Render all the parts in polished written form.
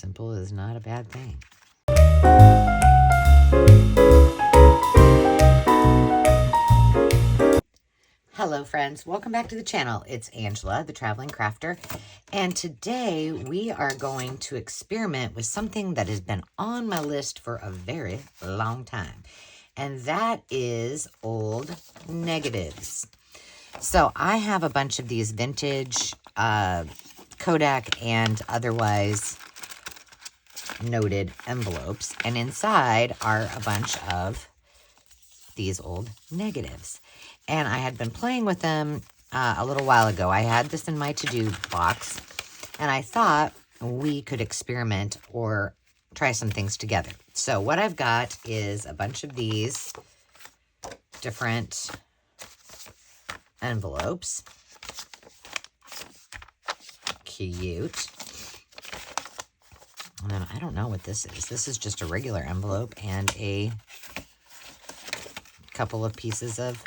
Simple is not a bad thing. Hello friends, welcome back to the channel. It's Angela, the Traveling Crafter, and today we are going to experiment with something that has been on my list for a very long time, and that is old negatives. So I have a bunch of these vintage Kodak and otherwise noted envelopes, and inside are a bunch of these old negatives. And I had been playing with them a little while ago. I had this in my to-do box, and I thought we could experiment or try some things together. So what I've got is a bunch of these different envelopes. Cute. And then I don't know what this is. This is just a regular envelope and a couple of pieces of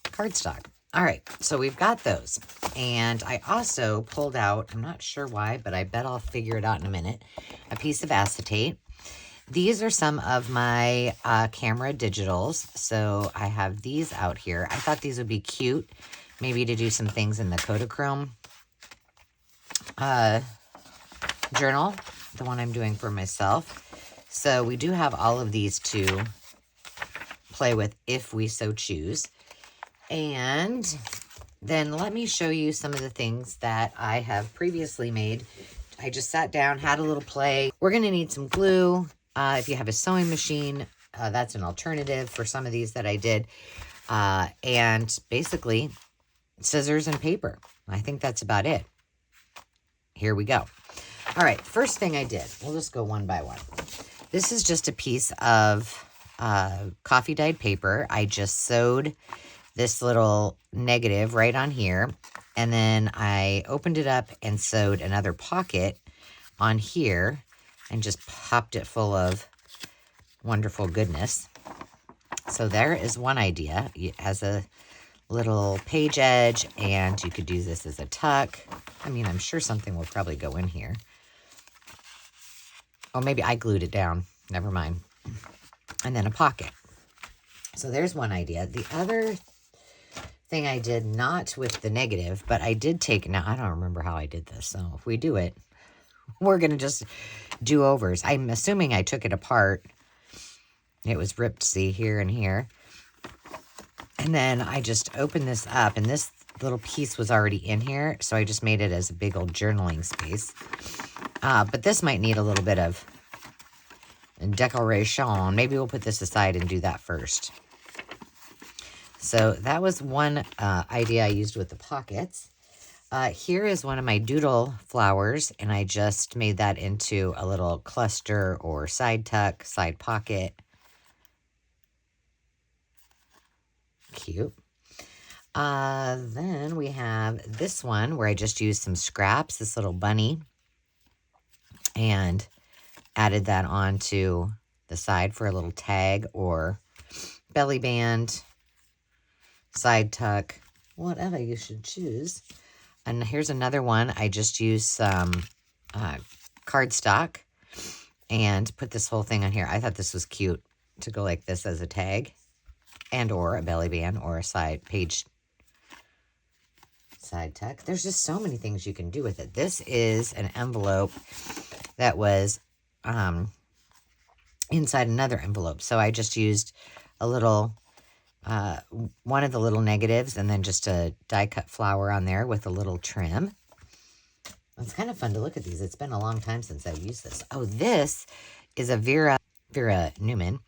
cardstock. All right, so we've got those. And I also pulled out, I'm not sure why, but I bet I'll figure it out in a minute, a piece of acetate. These are some of my camera digitals. So I have these out here. I thought these would be cute, maybe to do some things in the Kodachrome journal, the one I'm doing for myself. So we do have all of these to play with if we so choose. And then let me show you some of the things that I have previously made. I just sat down, had a little play. We're going to need some glue. If you have a sewing machine, that's an alternative for some of these that I did. And basically, scissors and paper. I think that's about it. Here we go. All right, first thing I did, we'll just go one by one. This is just a piece of coffee dyed paper. I just sewed this little negative right on here, and then I opened it up and sewed another pocket on here and just popped it full of wonderful goodness. So there is one idea. It has a little page edge, and you could use this as a tuck. I mean, I'm sure something will probably go in here. Oh, maybe I glued it down. Never mind. And then a pocket. So there's one idea. The other thing I did, not with the negative, but I did take, now I don't remember how I did this, so if we do it, we're going to just do overs. I'm assuming I took it apart. It was ripped, see, here and here. And then I just opened this up, and this little piece was already in here, so I just made it as a big old journaling space. But this might need a little bit of decoration. Maybe we'll put this aside and do that first. So that was one idea I used with the pockets. Here is one of my doodle flowers, and I just made that into a little cluster or side tuck, side pocket. Cute. Then we have this one where I just used some scraps, this little bunny, and added that onto the side for a little tag or belly band, side tuck, whatever you should choose. And here's another one. I just used some cardstock and put this whole thing on here. I thought this was cute to go like this as a tag, and or a belly band or a side page side tuck. There's just so many things you can do with it. This is an envelope that was inside another envelope. So I just used a little, one of the little negatives, and then just a die cut flower on there with a little trim. It's kind of fun to look at these. It's been a long time since I've used this. Oh, this is a Vera Newman.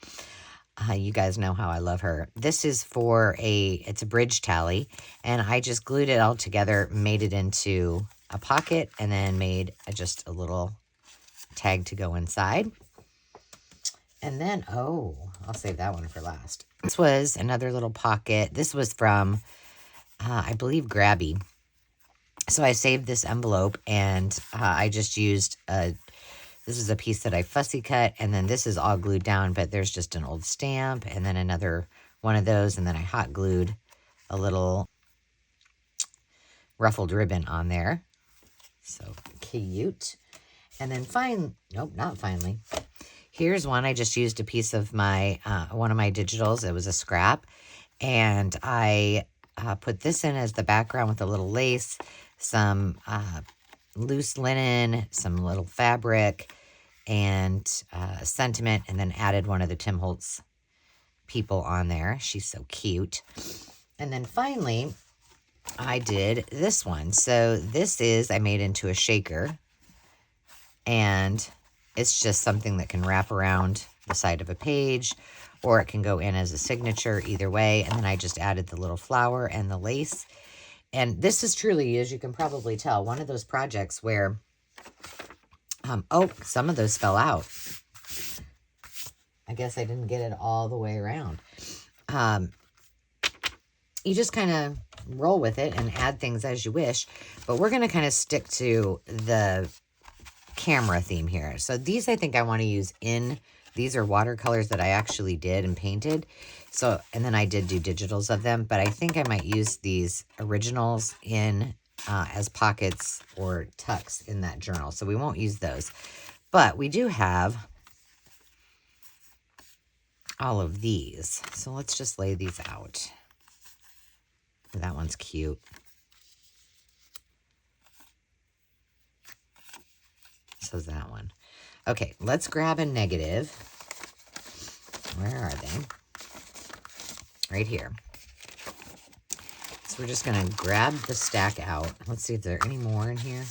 You guys know how I love her. This is for it's a bridge tally, and I just glued it all together, made it into a pocket, and then made just a little tag to go inside. And then, oh, I'll save that one for last. This was another little pocket. This was from, I believe, Grabby. So I saved this envelope, and I just used this is a piece that I fussy cut, and then this is all glued down, but there's just an old stamp, and then another one of those, and then I hot glued a little ruffled ribbon on there. So cute. And then nope, not finally. Here's one. I just used a piece of my, one of my digitals. It was a scrap. And I put this in as the background with a little lace, some loose linen, some little fabric, and sentiment, and then added one of the Tim Holtz people on there. She's so cute. And then finally, I did this one. So this is, I made into a shaker, and it's just something that can wrap around the side of a page, or it can go in as a signature, either way. And then I just added the little flower and the lace. And this is truly, as you can probably tell, one of those projects where, oh, some of those fell out. I guess I didn't get it all the way around. You just kind of roll with it and add things as you wish. But we're going to kind of stick to the camera theme here. So these I think I want to use in, these are watercolors that I actually did and painted. So, and then I did do digitals of them, but I think I might use these originals in as pockets or tucks in that journal. So we won't use those. But we do have all of these. So let's just lay these out. That one's cute. So is that one. Okay, let's grab a negative. Where are they? Right here. So we're just going to grab the stack out. Let's see if there are any more in here.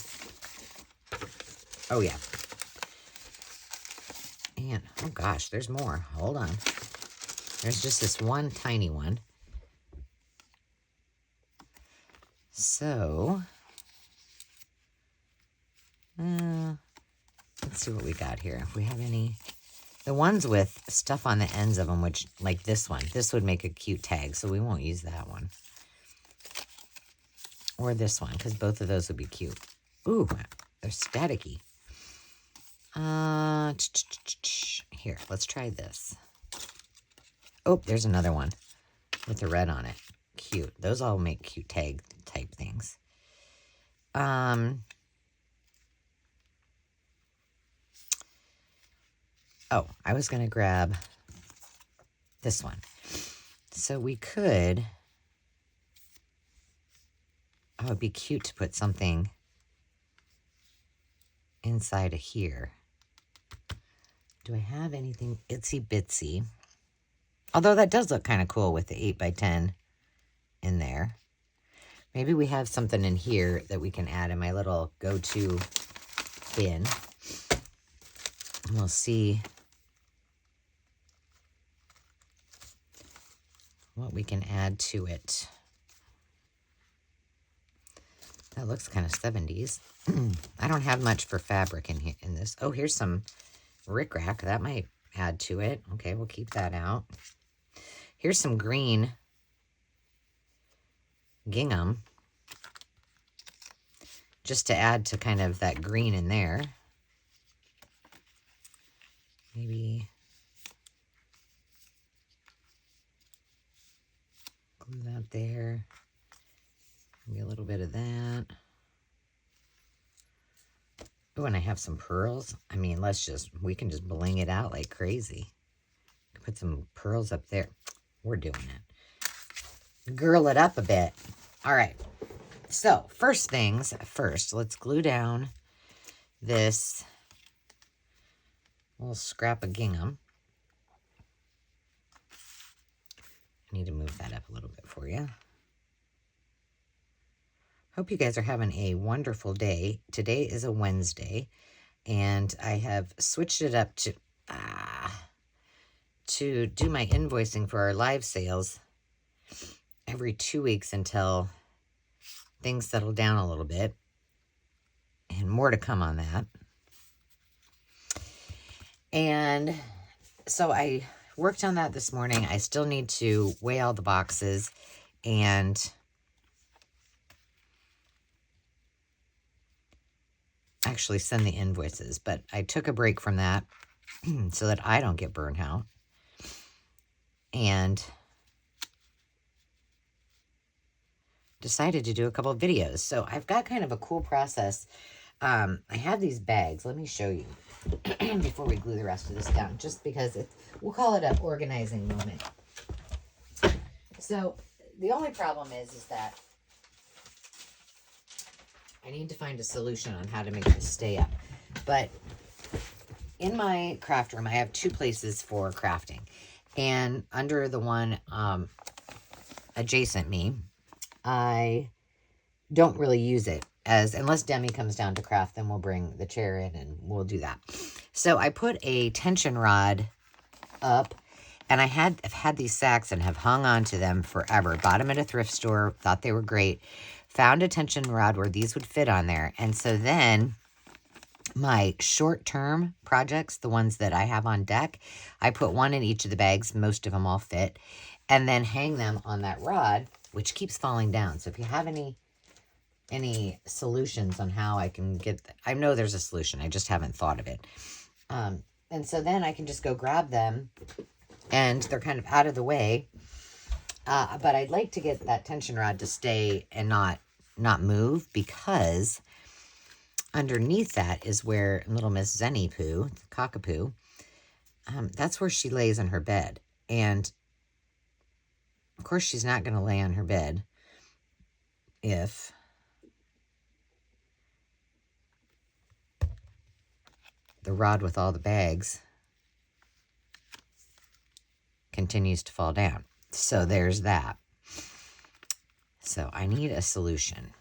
Oh, yeah. And, oh gosh, there's more. Hold on. There's just this one tiny one. So, let's see what we got here. If we have any, the ones with stuff on the ends of them, which, like this one, this would make a cute tag, so we won't use that one. Or this one, because both of those would be cute. Ooh, they're staticky. Here, let's try this. Oh, there's another one with the red on it. Cute. Those all make cute tag type things. Oh, I was going to grab this one. So we could, oh, it'd be cute to put something inside of here. Do I have anything itsy bitsy? Although that does look kind of cool with the 8x10 in there. Maybe we have something in here that we can add in my little go-to bin. And we'll see what we can add to it. That looks kind of 70s. I don't have much for fabric in here in this. Oh, here's some rickrack. That might add to it. Okay, we'll keep that out. Here's some green gingham, just to add to kind of that green in there. Maybe glue that there. Maybe a little bit of that. Oh, and I have some pearls. I mean, we can just bling it out like crazy. Put some pearls up there. We're doing it. Girl it up a bit. All right. So, first things first, let's glue down this little scrap of gingham. I need to move that up a little bit for you. Hope you guys are having a wonderful day. Today is a Wednesday, and I have switched it up to do my invoicing for our live sales every 2 weeks until things settle down a little bit, and more to come on that. And so I worked on that this morning. I still need to weigh all the boxes and actually send the invoices, but I took a break from that so that I don't get burned out. And decided to do a couple of videos. So I've got kind of a cool process. I have these bags. Let me show you before we glue the rest of this down, just because we'll call it an organizing moment. So the only problem is that I need to find a solution on how to make this stay up. But in my craft room, I have 2 places for crafting. And under the one adjacent me, I don't really use it, unless Demi comes down to craft, then we'll bring the chair in and we'll do that. So I put a tension rod up, and I've had these sacks and have hung on to them forever. Bought them at a thrift store, thought they were great. Found a tension rod where these would fit on there. And so then my short-term projects, the ones that I have on deck, I put one in each of the bags. Most of them all fit. And then hang them on that rod, which keeps falling down. So if you have any solutions on how I can get... I know there's a solution. I just haven't thought of it. And so then I can just go grab them, and they're kind of out of the way. But I'd like to get that tension rod to stay and not move, because underneath that is where little Miss Zenny Poo, the cockapoo, that's where she lays in her bed. And of course she's not going to lay on her bed if the rod with all the bags continues to fall down. So there's that. So I need a solution.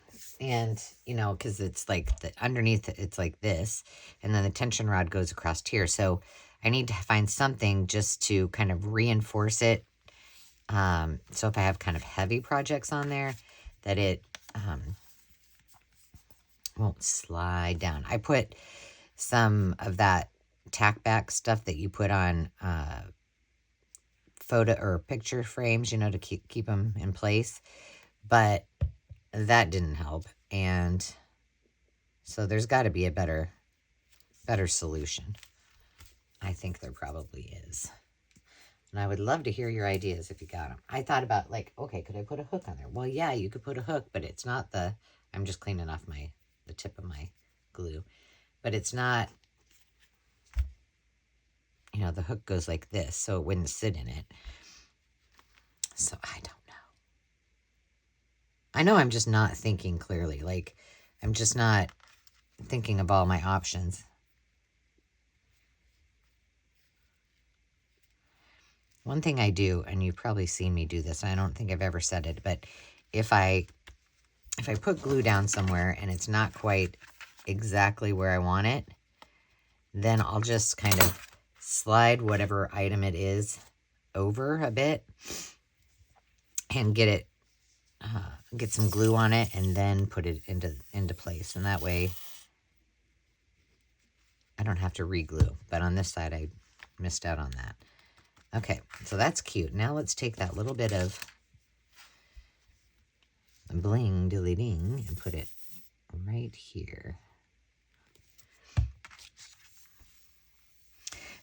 And, you know, because it's like underneath it's like this, and then the tension rod goes across here. So I need to find something just to kind of reinforce it. So if I have kind of heavy projects on there, that it won't slide down. I put some of that tack back stuff that you put on photo or picture frames, you know, to keep them in place. But that didn't help. And so there's got to be a better solution. I think there probably is. And I would love to hear your ideas if you got them. I thought about, like, okay, could I put a hook on there? Well, yeah, you could put a hook, but it's not I'm just cleaning off the tip of my glue. But it's not, you know, the hook goes like this, so it wouldn't sit in it. So I don't know. I know I'm just not thinking clearly. Like, I'm just not thinking of all my options. One thing I do, and you've probably seen me do this, and I don't think I've ever said it, but if I put glue down somewhere and it's not quite exactly where I want it, then I'll just kind of slide whatever item it is over a bit and get some glue on it, and then put it into place. And that way I don't have to re-glue. But on this side, I missed out on that. Okay, so that's cute. Now let's take that little bit of bling dilly ding and put it right here.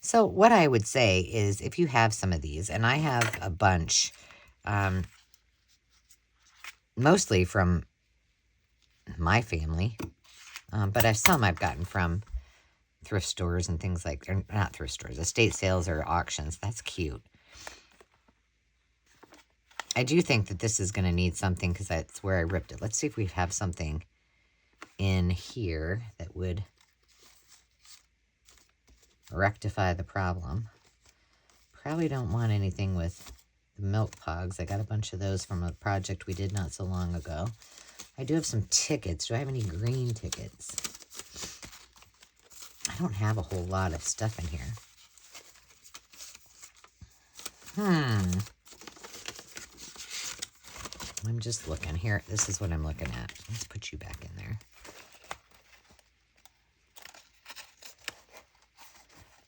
So what I would say is, if you have some of these, and I have a bunch, mostly from my family, but some I've gotten from thrift stores and things like, or not thrift stores, estate sales or auctions. That's cute. I do think that this is going to need something, because that's where I ripped it. Let's see if we have something in here that would rectify the problem. Probably don't want anything with the milk pogs. I got a bunch of those from a project we did not so long ago. I do have some tickets. Do I have any green tickets? I don't have a whole lot of stuff in here. I'm just looking here. This is what I'm looking at. Let's put you back in there.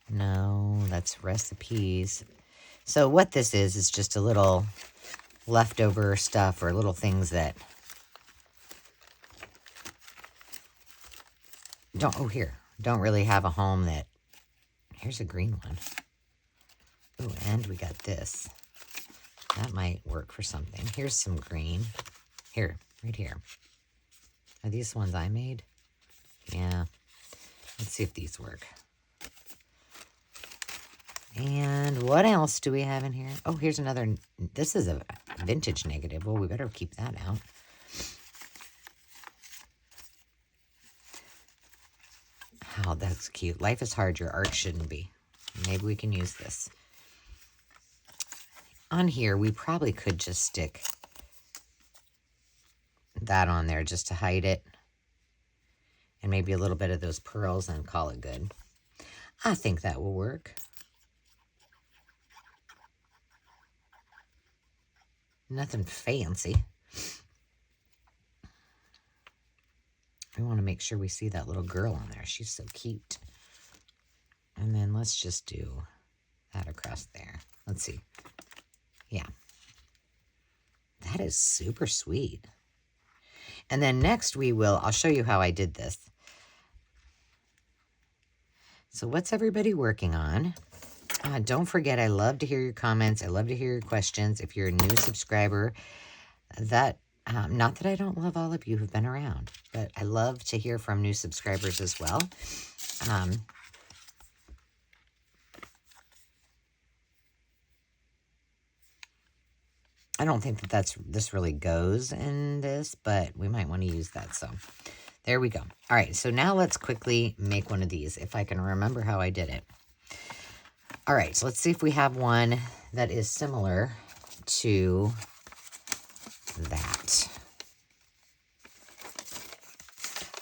No, that's recipes. So what this is just a little leftover stuff, or little things that don't really have a home. That, here's a green one. Oh, and we got this. That might work for something. Here's some green. Here, right here. Are these ones I made? Yeah. Let's see if these work. And what else do we have in here? Oh, here's another. This is a vintage negative. Well, we better keep that out. Oh, that's cute. Life is hard. Your art shouldn't be. Maybe we can use this. On here, we probably could just stick that on there just to hide it. And maybe a little bit of those pearls and call it good. I think that will work. Nothing fancy. We want to make sure we see that little girl on there. She's so cute. And then let's just do that across there. Let's see. Yeah. That is super sweet. And then next I'll show you how I did this. So what's everybody working on? Don't forget, I love to hear your comments. I love to hear your questions. If you're a new subscriber, not that I don't love all of you who've been around, but I love to hear from new subscribers as well. I don't think that this really goes in this, but we might want to use that. So there we go. All right, so now let's quickly make one of these, if I can remember how I did it. All right, so let's see if we have one that is similar to that.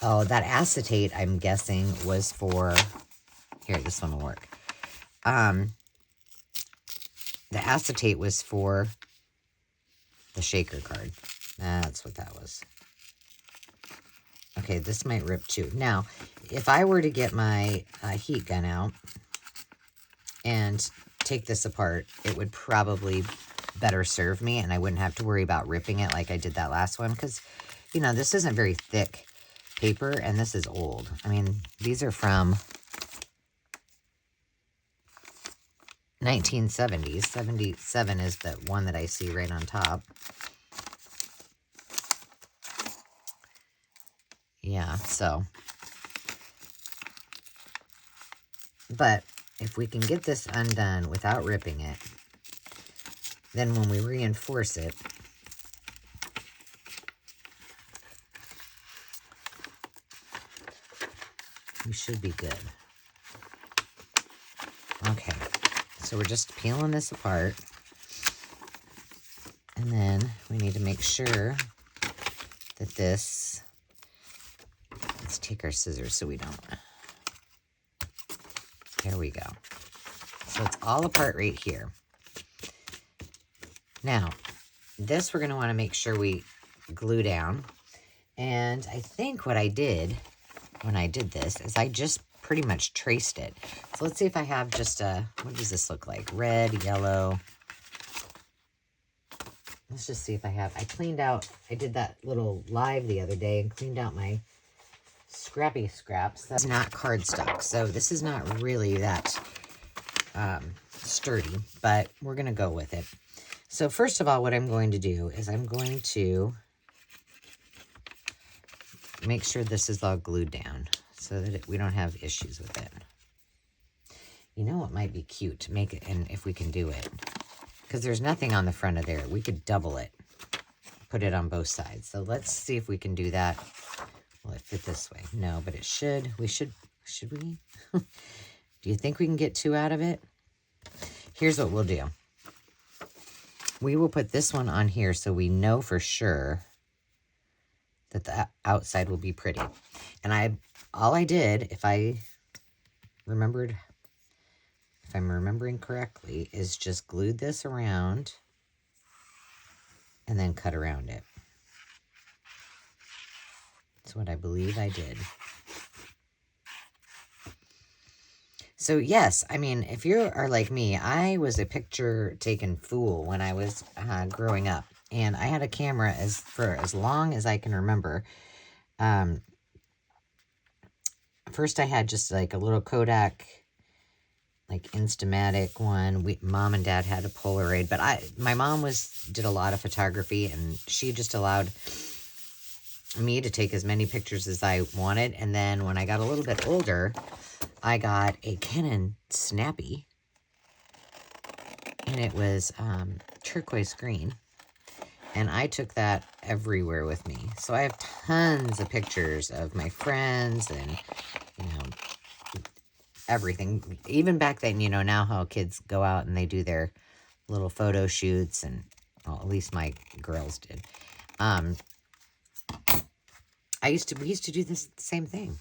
Oh, that acetate, I'm guessing, was for... Here, this one will work. The acetate was for the shaker card. That's what that was. Okay, this might rip too. Now, if I were to get my heat gun out and take this apart, it would probably better serve me, and I wouldn't have to worry about ripping it like I did that last one, because, you know, this isn't very thick paper, and this is old. I mean, these are from 1970s. 77 is the one that I see right on top. Yeah, so. But if we can get this undone without ripping it, then when we reinforce it, we should be good. Okay, so we're just peeling this apart. And then we need to make sure that this, let's take our scissors so we don't. There we go. So it's all apart right here. Now, this we're going to want to make sure we glue down. And I think what I did when I did this is I just pretty much traced it. So let's see if I have just a, what does this look like? Red, yellow. Let's just see if I cleaned out, I did that little live the other day and cleaned out my scrappy scraps. That's not cardstock, so this is not really that sturdy, but we're going to go with it. So first of all, what I'm going to do is I'm going to make sure this is all glued down so that we don't have issues with it. You know what might be cute to make it, and if we can do it, because there's nothing on the front of there. We could double it, put it on both sides. So let's see if we can do that. Will it fit this way? No, but it should. Should we? Do you think we can get two out of it? Here's what we'll do. We will put this one on here so we know for sure that the outside will be pretty. And all I did, if I'm remembering correctly, is just glued this around and then cut around it. That's what I believe I did. So yes, I mean, if you are like me, I was a picture-taking fool when I was growing up. And I had a camera for as long as I can remember. First I had just like a little Kodak, like Instamatic one. Mom and Dad had a Polaroid, but my mom did a lot of photography, and she just allowed me to take as many pictures as I wanted. And then when I got a little bit older, I got a Canon Snappy, and it was turquoise green. And I took that everywhere with me. So I have tons of pictures of my friends and, you know, everything. Even back then, you know, now how kids go out and they do their little photo shoots, and well, at least my girls did. We used to do this same thing.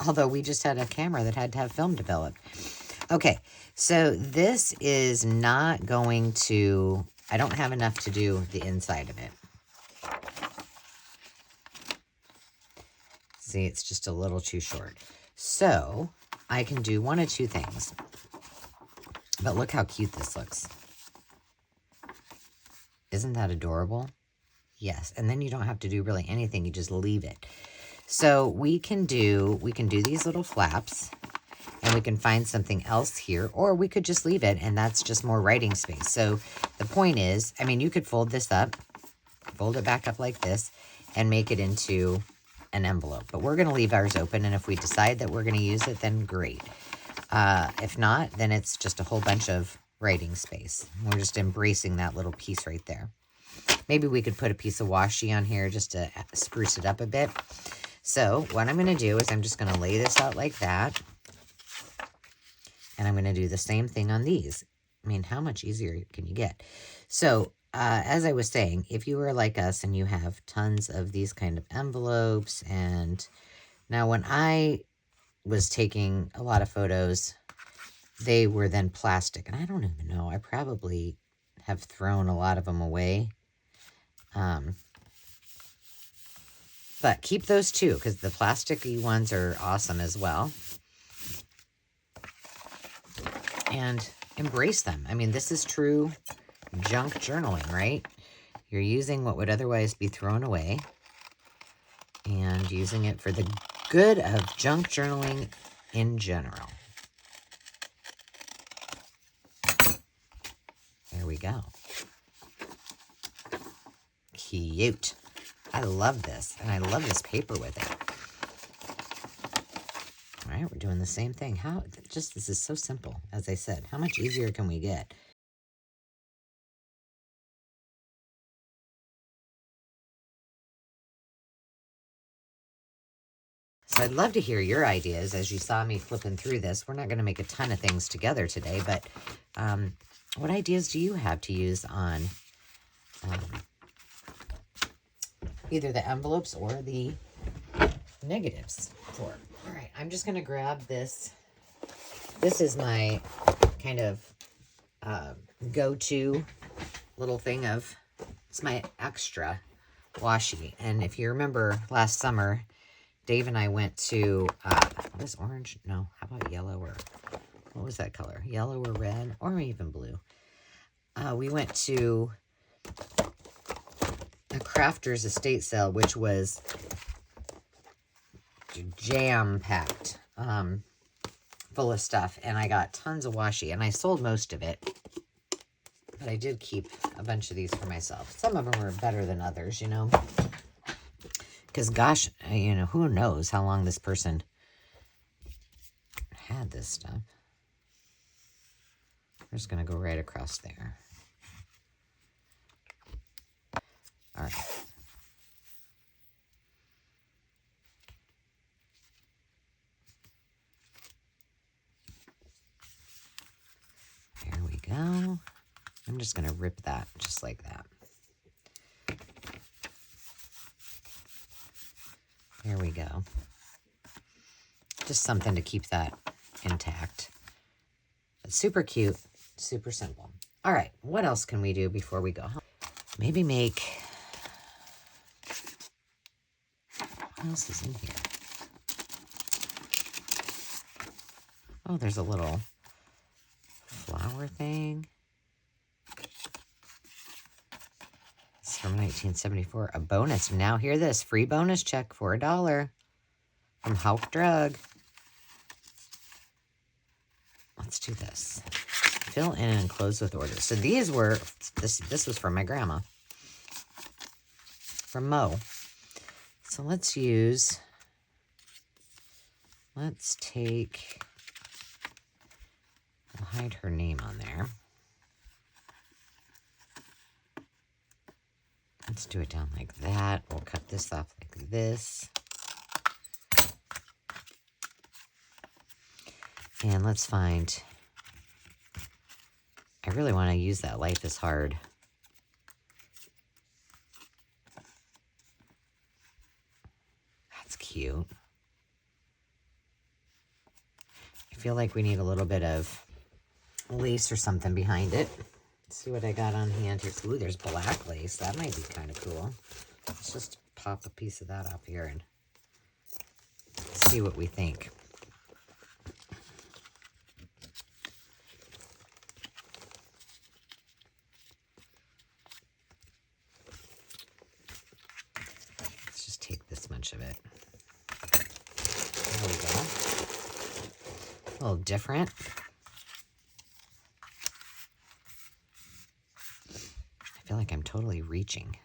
Although we just had a camera that had to have film developed. Okay, so this is not going to, I don't have enough to do the inside of it. See, it's just a little too short. So I can do one of two things. But look how cute this looks. Isn't that adorable? Yes, and then you don't have to do really anything. You just leave it. So we can do these little flaps, and we can find something else here, or we could just leave it, and that's just more writing space. So the point is, I mean, you could fold this up, fold it back up like this, and make it into an envelope. But we're going to leave ours open, and if we decide that we're going to use it, then great. If not, then it's just a whole bunch of writing space. We're just embracing that little piece right there. Maybe we could put a piece of washi on here just to spruce it up a bit. So what I'm going to do is I'm just going to lay this out like that. And I'm going to do the same thing on these. I mean, how much easier can you get? So as I was saying, if you are like us and you have tons of these kind of envelopes, and now when I was taking a lot of photos, they were then plastic. And I don't even know. I probably have thrown a lot of them away. But keep those too, because the plasticky ones are awesome as well. And embrace them. I mean, this is true junk journaling, right? You're using what would otherwise be thrown away and using it for the good of junk journaling in general. There we go. Cute. I love this, and I love this paper with it. All right, we're doing the same thing. This is so simple, as I said. How much easier can we get? So I'd love to hear your ideas as you saw me flipping through this. We're not going to make a ton of things together today, but what ideas do you have to use on either the envelopes or the negatives for? All right, I'm just going to grab this. This is my kind of go-to little thing of, it's my extra washi. And if you remember last summer, Dave and I went to, what is orange? No, how about yellow, or what was that color? Yellow or red, or even blue. We went to a crafter's estate sale, which was jam-packed, full of stuff, and I got tons of washi, and I sold most of it, but I did keep a bunch of these for myself. Some of them were better than others, you know, because gosh, you know, who knows how long this person had this stuff. We're just going to go right across there. All right. There we go. I'm just going to rip that just like that. There we go. Just something to keep that intact. It's super cute, super simple. All right, what else can we do before we go home? Maybe make... What else is in here? Oh, there's a little flower thing. It's from 1974. A bonus. Now hear this. Free bonus check for $1 from Hulk Drug. Let's do this. Fill in and close with orders. So these were, this was from my grandma. From Mo. So let's take, I'll hide her name on there. Let's do it down like that. We'll cut this off like this. And let's find, I really want to use that Life is Hard. That's cute. I feel like we need a little bit of lace or something behind it. Let's see what I got on hand here. Ooh, there's black lace. That might be kind of cool. Let's just pop a piece of that off here and see what we think. Let's just take this much of it. There we go. A little different. I feel like I'm totally reaching.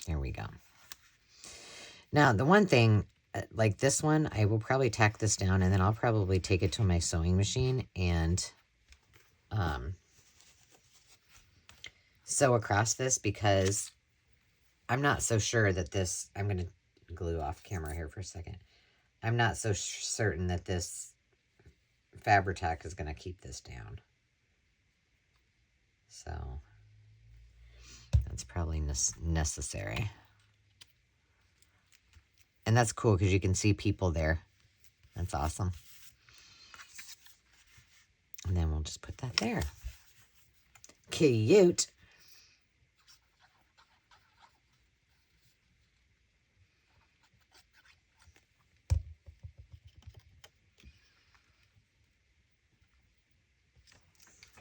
There we go. Now, the one thing, like this one, I will probably tack this down, and then I'll probably take it to my sewing machine and sew across this, because I'm not so sure that this, I'm going to glue off camera here for a second. I'm not so certain that this Fabri-Tac is going to keep this down. So that's probably necessary. And that's cool because you can see people there. That's awesome. And then we'll just put that there. Cute.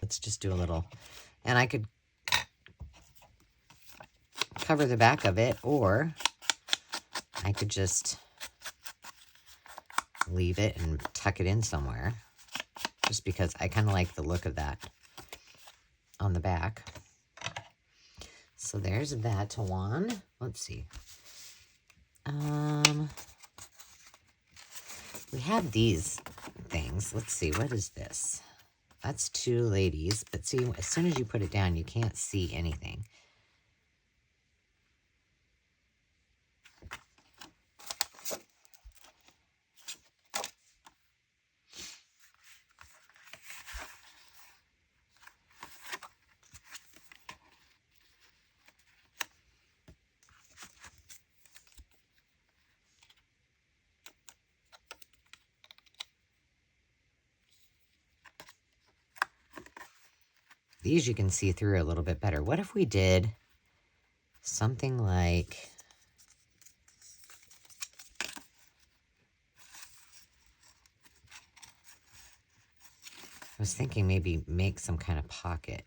Let's just do a little, and I could cover the back of it, or I could just leave it and tuck it in somewhere, just because I kind of like the look of that on the back. So there's that one. Let's see. We have these things. Let's see, what is this? That's two ladies, but see, as soon as you put it down, you can't see anything. These you can see through a little bit better. What if we did something like, I was thinking maybe make some kind of pocket.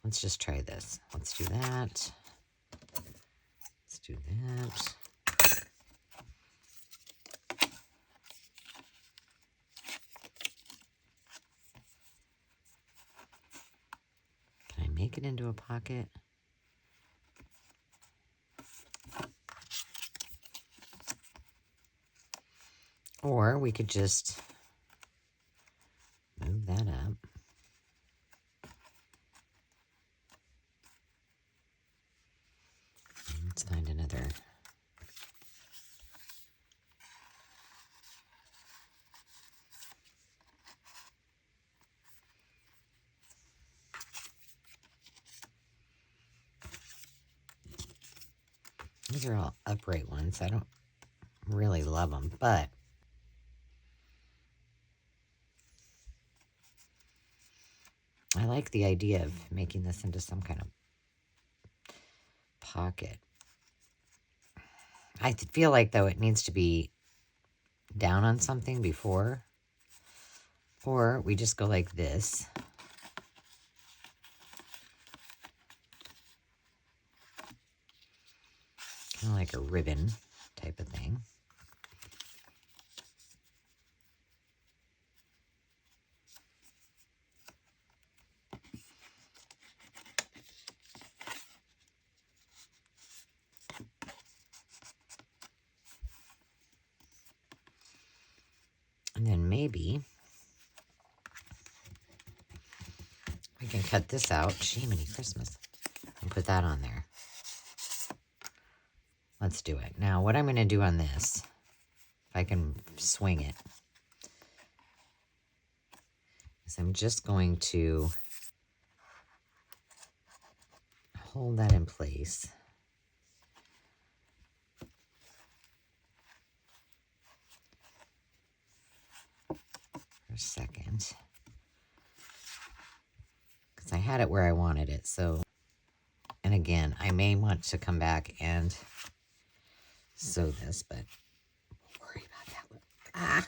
Let's just try this. Let's do that. Let's do that. Can I make it into a pocket? Or we could just move that up. Let's find another. These are all upright ones. I don't really love them, but I like the idea of making this into some kind of pocket. I feel like, though, it needs to be down on something before. Or we just go like this. Kind of like a ribbon type of thing. And then maybe we can cut this out, Jiminy Christmas, and put that on there. Let's do it. Now, what I'm going to do on this, if I can swing it, is I'm just going to hold that in place. For a second. Because I had it where I wanted it, so... And again, I may want to come back and sew this, but don't worry about that. Ah!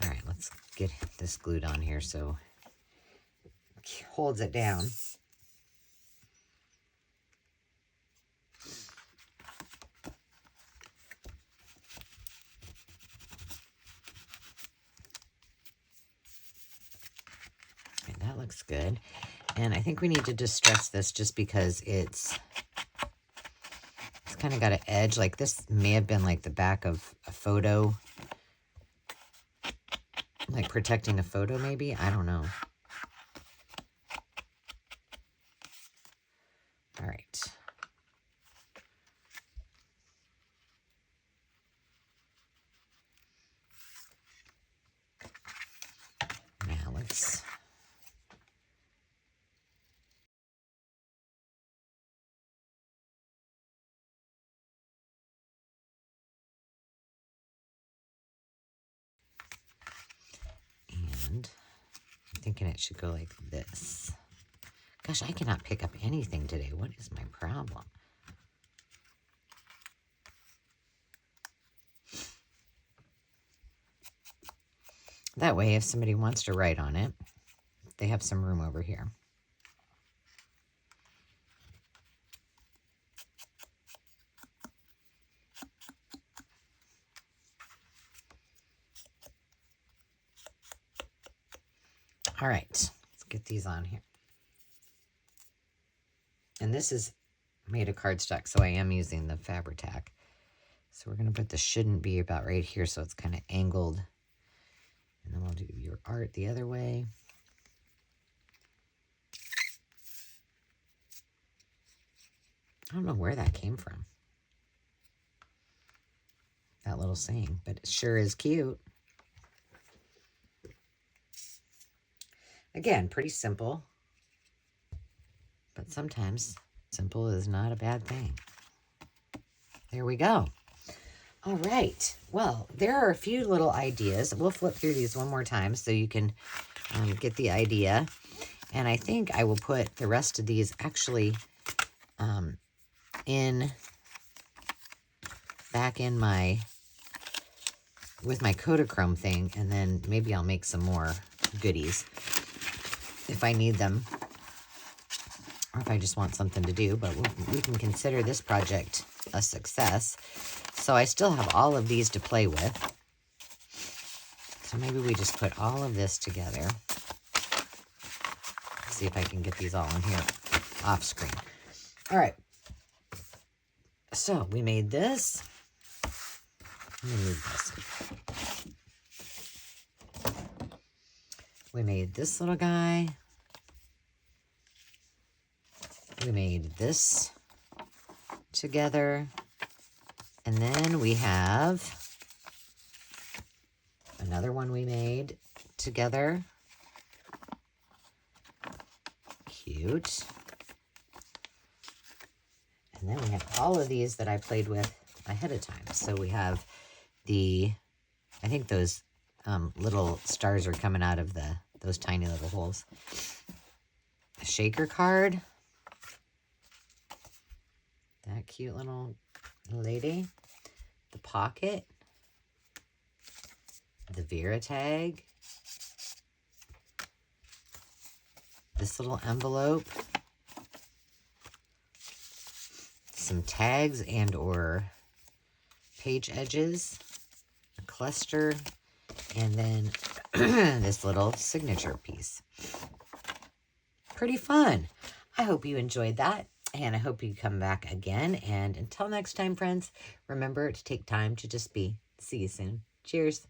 All right, let's get this glued on here so it holds it down. Okay, that looks good. And I think we need to distress this just because it's kind of got an edge. Like this may have been like the back of a photo. Like protecting a photo maybe? I don't know. All right. Now let's... And I'm thinking it should go like this. Gosh, I cannot pick up anything today. What is my problem? That way, if somebody wants to write on it, they have some room over here. All right, let's get these on here. And this is made of cardstock, so I am using the Fabri-Tac. So we're going to put the shouldn't be about right here so it's kind of angled. And then we'll do your art the other way. I don't know where that came from. That little saying, but it sure is cute. Again, pretty simple. But sometimes simple is not a bad thing. There we go. All right. Well, there are a few little ideas. We'll flip through these one more time so you can get the idea. And I think I will put the rest of these actually back in my, with my Kodachrome thing. And then maybe I'll make some more goodies if I need them. Or if I just want something to do. But we can consider this project a success. So I still have all of these to play with. So maybe we just put all of this together. Let's see if I can get these all in here off screen. All right. So we made this. Let me move this. We made this little guy. We made this together. And then we have another one we made together. Cute. And then we have all of these that I played with ahead of time. So we have the, I think those little stars are coming out of those tiny little holes. A shaker card. that cute little lady. The pocket. The Vera tag. This little envelope. Some tags and or page edges. A cluster. And then this little signature piece. Pretty fun. I hope you enjoyed that. And I hope you come back again. And until next time, friends, remember to take time to just be. See you soon. Cheers.